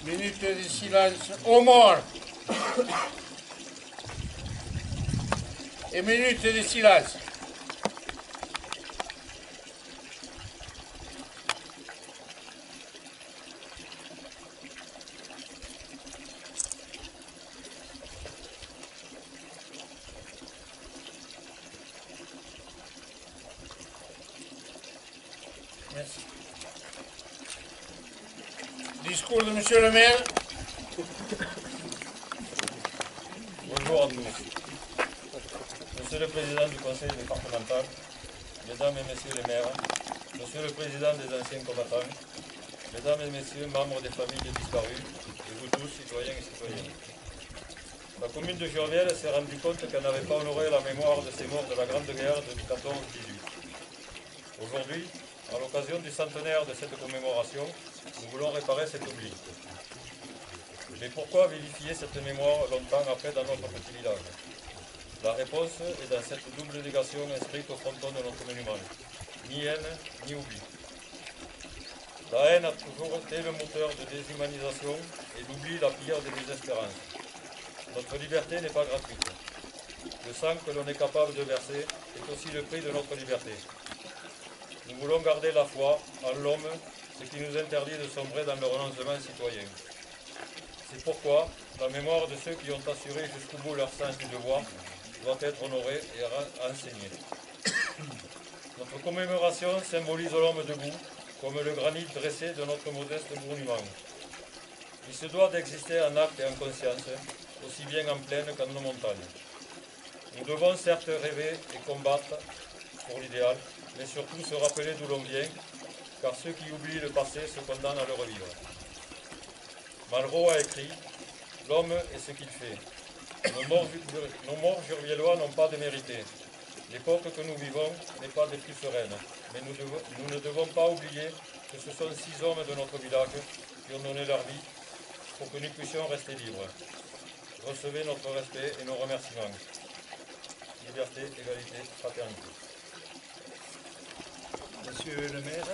Minute de silence aux morts. Et minute de silence. Merci. Discours de Monsieur le maire. Bonjour à tous. Monsieur le Président du Conseil départemental, Mesdames et Messieurs les maires, Monsieur le Président des anciens combattants, Mesdames et Messieurs, membres des familles disparues, et vous tous, citoyens et citoyennes. La commune de Jurviel s'est rendue compte qu'elle n'avait pas honoré la mémoire de ces morts de la Grande Guerre de 14-18. Aujourd'hui, à l'occasion du centenaire de cette commémoration, nous voulons réparer cet oubli. Mais pourquoi vilifier cette mémoire longtemps après dans notre petit village? La réponse est dans cette double négation inscrite au fronton de notre monument. Ni haine, ni oubli. La haine a toujours été le moteur de déshumanisation et l'oubli la pire des désespérances. Notre liberté n'est pas gratuite. Le sang que l'on est capable de verser est aussi le prix de notre liberté. Nous voulons garder la foi en l'homme, ce qui nous interdit de sombrer dans le renoncement citoyen. C'est pourquoi la mémoire de ceux qui ont assuré jusqu'au bout leur sens du devoir doit être honorée et enseignée. Notre commémoration symbolise l'homme debout, comme le granit dressé de notre modeste monument. Il se doit d'exister en acte et en conscience, aussi bien en plaine qu'en nos montagnes. Nous devons certes rêver et combattre pour l'idéal, mais surtout se rappeler d'où l'on vient, car ceux qui oublient le passé se condamnent à le revivre. Malraux a écrit « L'homme est ce qu'il fait ». Nos morts jurviellois n'ont pas de mérité. L'époque que nous vivons n'est pas des plus sereines, mais nous ne devons pas oublier que ce sont 6 hommes de notre village qui ont donné leur vie pour que nous puissions rester libres. Recevez notre respect et nos remerciements. Liberté, égalité, fraternité. Monsieur le maire,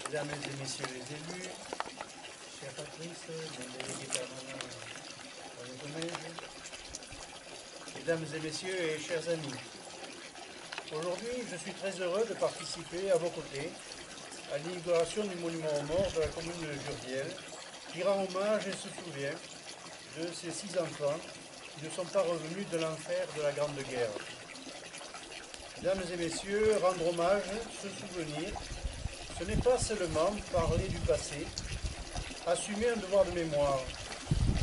Mesdames et Messieurs les élus, chère Patrice, mon délégué permanent à l'Automège, Mesdames et Messieurs et chers amis, aujourd'hui je suis très heureux de participer à vos côtés à l'inauguration du monument aux morts de la commune de Jurviel, qui rend hommage et se souvient de ces 6 enfants qui ne sont pas revenus de l'enfer de la Grande Guerre. Mesdames et messieurs, rendre hommage, se souvenir, ce n'est pas seulement parler du passé, assumer un devoir de mémoire,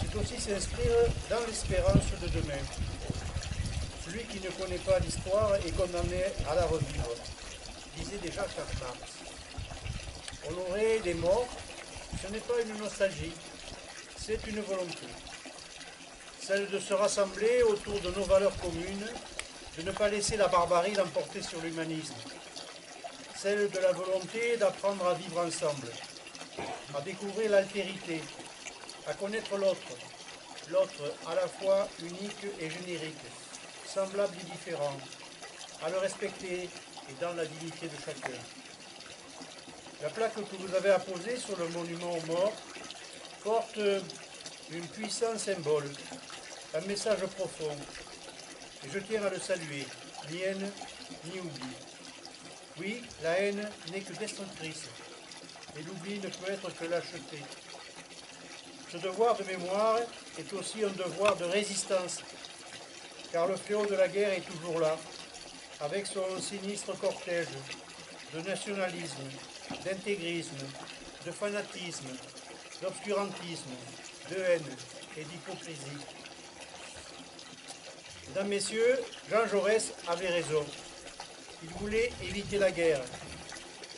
c'est aussi s'inscrire dans l'espérance de demain. Celui qui ne connaît pas l'histoire est condamné à la revivre, disait déjà Karl Marx. Honorer les morts, ce n'est pas une nostalgie, c'est une volonté. Celle de se rassembler autour de nos valeurs communes, de ne pas laisser la barbarie l'emporter sur l'humanisme. Celle de la volonté d'apprendre à vivre ensemble, à découvrir l'altérité, à connaître l'autre, l'autre à la fois unique et générique, semblable et différent, à le respecter et dans la dignité de chacun. La plaque que vous avez apposée sur le monument aux morts porte un puissant symbole, un message profond, et je tiens à le saluer, ni haine, ni oubli. Oui, la haine n'est que destructrice, et l'oubli ne peut être que lâcheté. Ce devoir de mémoire est aussi un devoir de résistance, car le fléau de la guerre est toujours là, avec son sinistre cortège de nationalisme, d'intégrisme, de fanatisme, d'obscurantisme, de haine et d'hypocrisie. Mesdames, Messieurs, Jean Jaurès avait raison. Il voulait éviter la guerre.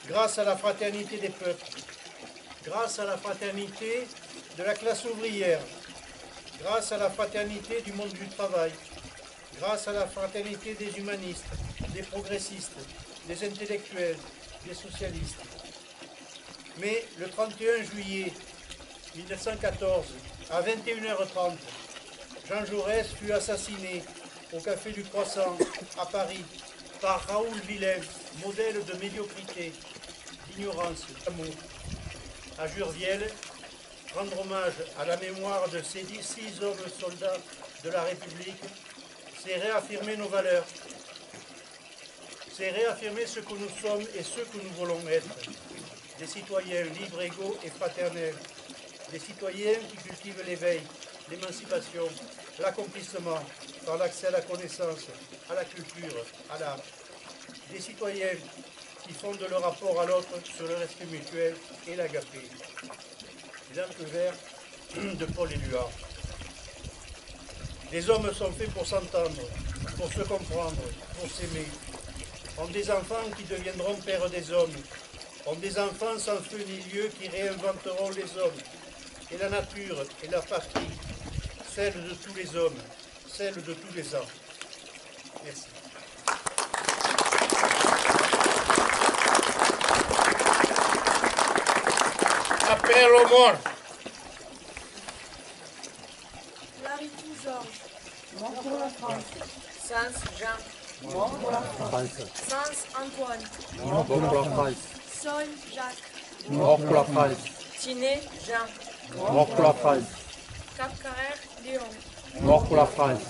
Grâce à la fraternité des peuples, grâce à la fraternité de la classe ouvrière, grâce à la fraternité du monde du travail, grâce à la fraternité des humanistes, des progressistes, des intellectuels, des socialistes. Mais le 31 juillet 1914, à 21h30, Jean Jaurès fut assassiné au Café du Croissant à Paris par Raoul Villain, modèle de médiocrité, d'ignorance, d'amour. À Jurviel, rendre hommage à la mémoire de ces 6 hommes soldats de la République, c'est réaffirmer nos valeurs, c'est réaffirmer ce que nous sommes et ce que nous voulons être, des citoyens libres, égaux et fraternels, des citoyens qui cultivent l'éveil, l'émancipation, l'accomplissement par l'accès à la connaissance, à la culture, à l'art, des citoyens qui fondent leur rapport à l'autre sur le respect mutuel et l'agapé. L'exemple vert de Paul Éluard. Les hommes sont faits pour s'entendre, pour se comprendre, pour s'aimer. Ont des enfants qui deviendront pères des hommes. Ont des enfants sans feu ni lieu qui réinventeront les hommes. Et la nature et la patrie, celle de tous les hommes, celle de tous les ans. Merci. Appel aux morts. Laritou Georges. Mort pour la France. Sens Jean. Mort pour la France. Sens Antoine. Mort pour la France. Sol Jacques. Mort pour la France. Tiné Jean. Mort pour la France. Cap Carrère Léon. Mort pour la France.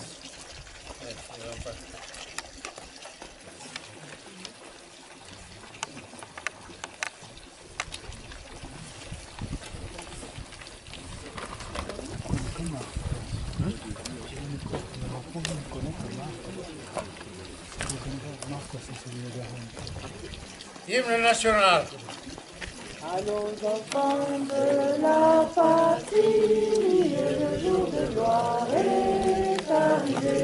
Hymne national. Allons enfants de la patrie, le jour de gloire est arrivé.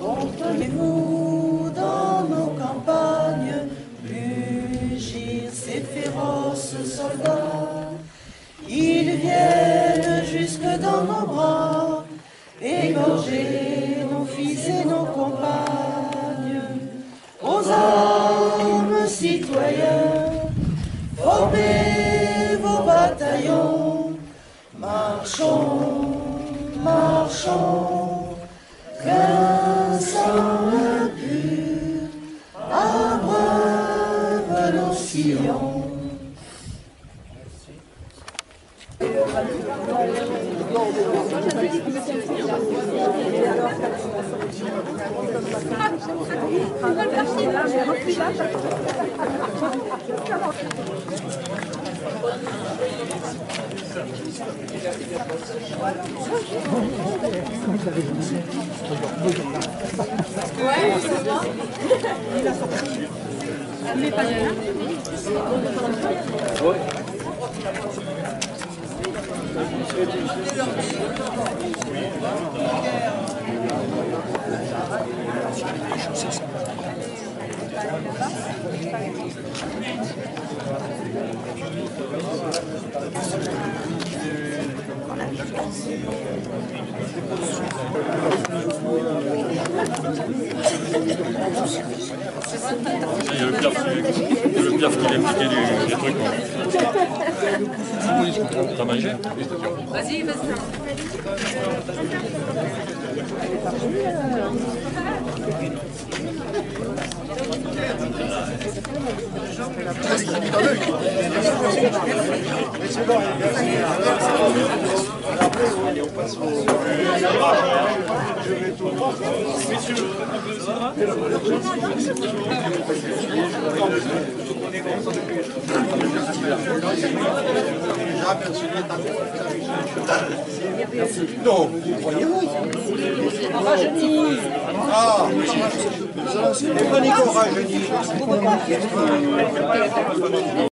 Comprenez-vous dans nos campagnes, mugir ces féroces soldats. Ils viennent jusque dans nos bras, égorger nos fils et nos compagnes. Aux armes citoyens, formez vos bataillons, marchons, marchons, qu'un sang impur abreuve nos sillons. Il y a le piaf qui vient piquer des trucs. T'as mangé? Vas-y, vas-y. Non, voyez-vous. Rajeunir. Ah, c'est pas Nico rajeunir.